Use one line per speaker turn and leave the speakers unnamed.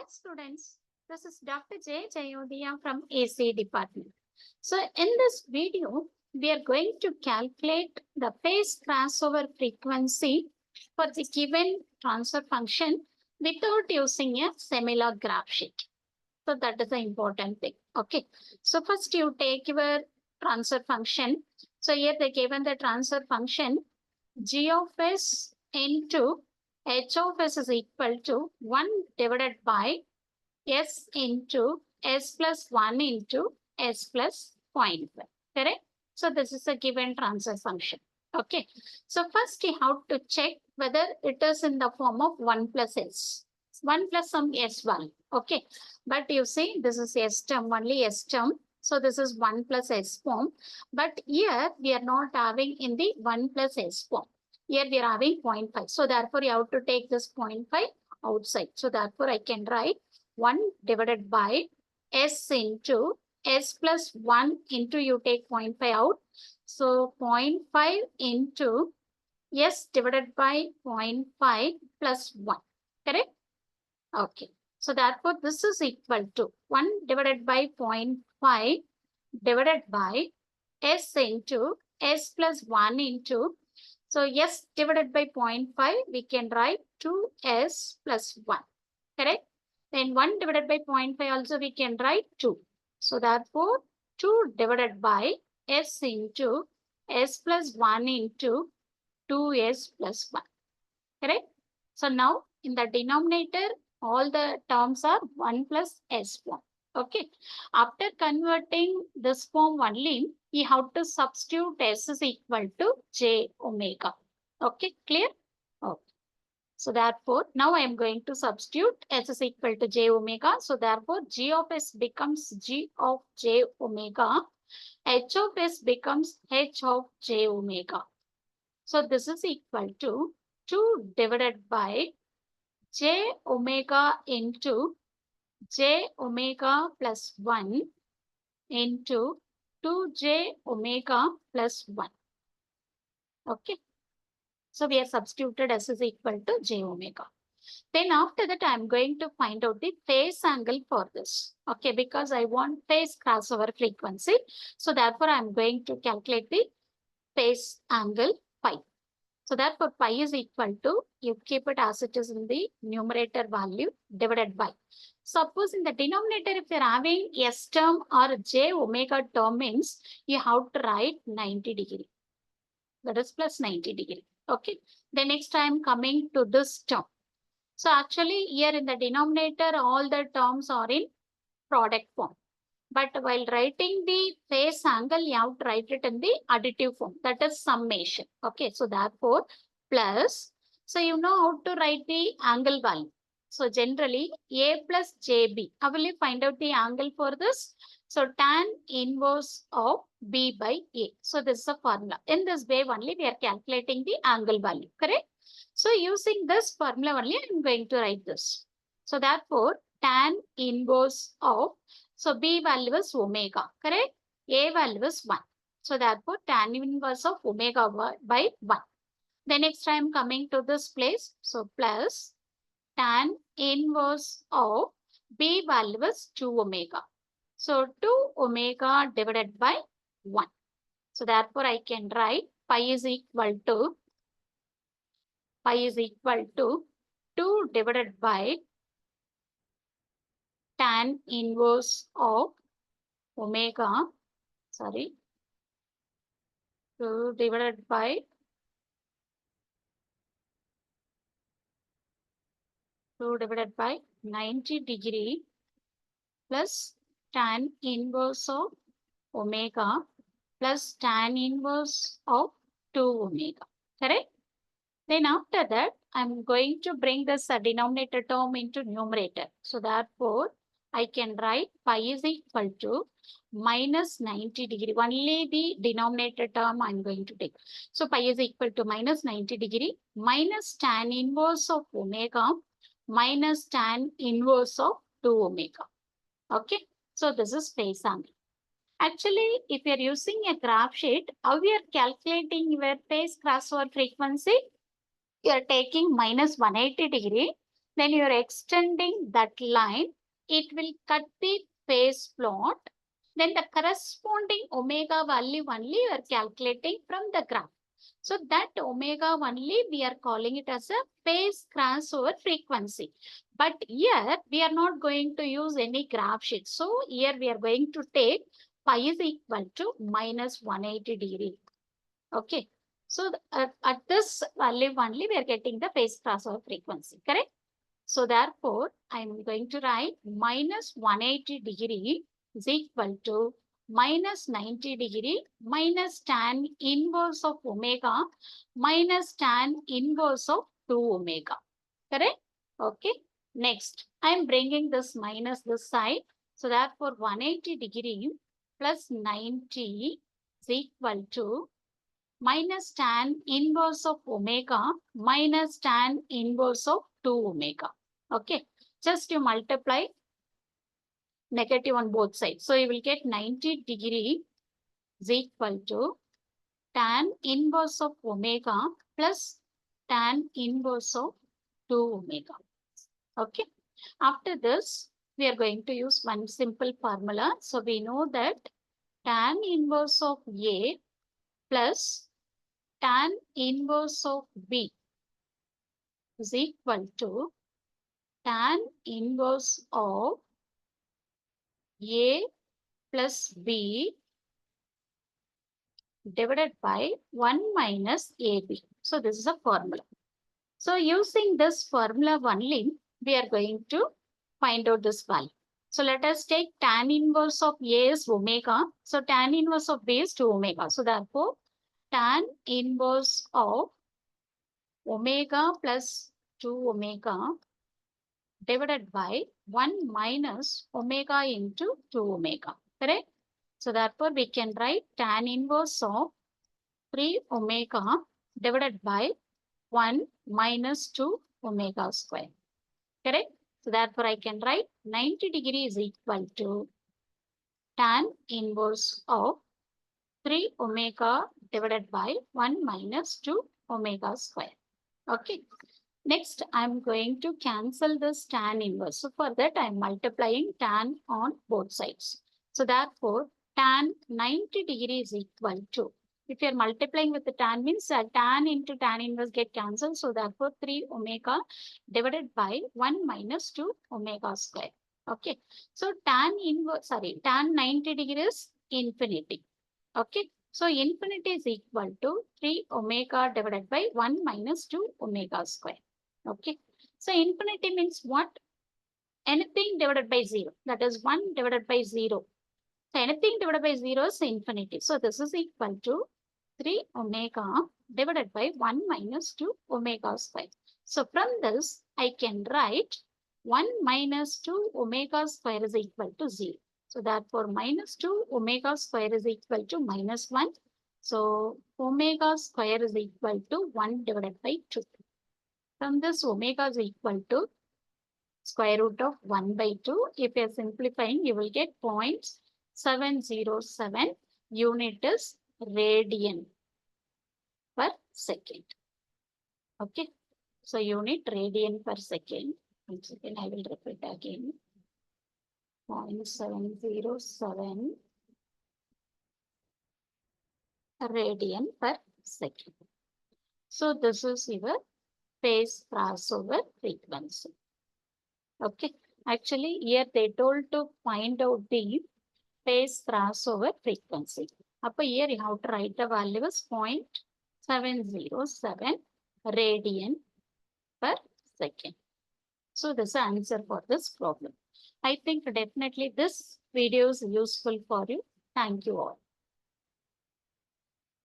Hi students, this is Dr.J.Jaya Udhaya from AC department. So in this video, we are going to calculate the phase crossover frequency for the given transfer function without using a similar graph sheet. So that is the important thing. Okay. So first you take your transfer function. So here they given the transfer function g of s into h of s is equal to 1 divided by s into s plus 1 into s plus 0.5. Correct? So this is a given transfer function. Okay. So first you have to check whether it is in the form of 1 plus s. 1 plus some s value. Okay. But you see this is s term, only s term. So this is 1 plus s form. But here we are not having in the 1 plus s form. Here we are having 0.5. So therefore you have to take this 0.5 outside. So therefore I can write 1 divided by s into s plus 1 into you take 0.5 out. So 0.5 into s divided by 0.5 plus 1. Correct? Okay. So therefore this is equal to 1 divided by 0.5 divided by s into s plus 1 into. So s divided by 0.5 we can write 2s plus 1. Correct? Then 1 divided by 0.5 also we can write 2. So therefore 2 divided by s into s plus 1 into 2s plus 1. Correct? So now in the denominator all the terms are 1 plus s form. Okay. After converting this form only, we have to substitute s is equal to j omega. Okay, clear? Okay. So therefore, now I am going to substitute s is equal to j omega. So therefore, g of s becomes g of j omega. H of s becomes h of j omega. So this is equal to 2 divided by j omega into j omega plus 1 into 2j omega plus 1. Okay. So we have substituted s is equal to j omega. Then after that, I'm going to find out the phase angle for this. Okay, because I want phase crossover frequency. So therefore, I'm going to calculate the phase angle phi. So therefore, pi is equal to, you keep it as it is in the numerator value divided by. Suppose in the denominator, if you're having s term or j omega term means, you have to write 90 degree. That is plus 90 degree. Okay. The next I'm coming to this term. So actually here in the denominator, all the terms are in product form. But while writing the phase angle, you have to write it in the additive form. That is summation. Okay. So therefore plus. So you know how to write the angle value. So generally A plus JB. How will you find out the angle for this? So tan inverse of B by A. So this is a formula. In this way only we are calculating the angle value. Correct? So using this formula only, I am going to write this. So therefore, tan inverse of, so B value is omega, correct? A value is 1. So therefore, tan inverse of omega by 1. Then next I am coming to this place. So plus tan inverse of B value is 2 omega. So 2 omega divided by 1. So therefore, I can write pi is equal to 2 divided by tan inverse of omega, 2 divided by 90 degree plus tan inverse of omega plus tan inverse of 2 omega. Correct? Then after that, I'm going to bring this denominator term into numerator. So therefore, I can write pi is equal to minus 90 degree. Only the denominator term I'm going to take. So pi is equal to minus 90 degree minus tan inverse of omega minus tan inverse of 2 omega. Okay. So this is phase angle. Actually, if you're using a graph sheet, how we are calculating your phase crossover frequency? You are taking minus 180 degree. Then you are extending that line. It will cut the phase plot. Then the corresponding omega value only you are calculating from the graph. So that omega only we are calling it as a phase crossover frequency. But here we are not going to use any graph sheet. So here we are going to take pi is equal to minus 180 degree. Okay. So at this value only we are getting the phase crossover frequency. Correct? So therefore, I am going to write minus 180 degree is equal to minus 90 degree minus tan inverse of omega minus tan inverse of 2 omega. Correct? Okay. Next, I am bringing this minus this side. So therefore, 180 degree plus 90 is equal to minus tan inverse of omega minus tan inverse of 2 omega. Okay, just you multiply negative on both sides. So you will get 90 degree is equal to tan inverse of omega plus tan inverse of 2 omega. Okay, after this, we are going to use one simple formula. So we know that tan inverse of A plus tan inverse of B is equal to tan inverse of A plus B divided by 1 minus AB. So this is a formula. So using this formula only, we are going to find out this value. So let us take tan inverse of A is omega. So tan inverse of B is 2 omega. So therefore, tan inverse of omega plus 2 omega divided by 1 minus omega into 2 omega. Correct? So therefore, we can write tan inverse of 3 omega divided by 1 minus 2 omega square. Correct? So therefore, I can write 90 degree is equal to tan inverse of 3 omega divided by 1 minus 2 omega square. Okay. Next, I'm going to cancel this tan inverse. So for that, I'm multiplying tan on both sides. So therefore, tan 90 degree is equal to, if you're multiplying with the tan means tan into tan inverse get cancelled. So therefore, 3 omega divided by 1 minus 2 omega square. Okay. So tan inverse, tan 90 degree is infinity. Okay. So infinity is equal to 3 omega divided by 1 minus 2 omega square. Okay. So infinity means what? Anything divided by 0. That is 1 divided by 0. So anything divided by 0 is infinity. So this is equal to 3 omega divided by 1 minus 2 omega square. So from this, I can write 1 minus 2 omega square is equal to 0. So therefore, minus 2 omega square is equal to minus 1. So omega square is equal to 1 divided by 2. From this, omega is equal to square root of 1 by 2. If you are simplifying, you will get 0.707 unit is radian per second. Okay. So unit radian per second. 1 second, I will repeat again. 0.707 radian per second. So this is your phase crossover frequency. Okay. Actually, here they told to find out the phase crossover frequency. Up here you have to write the value as 0.707 radian per second. So this is the answer for this problem. I think definitely this video is useful for you. Thank you all.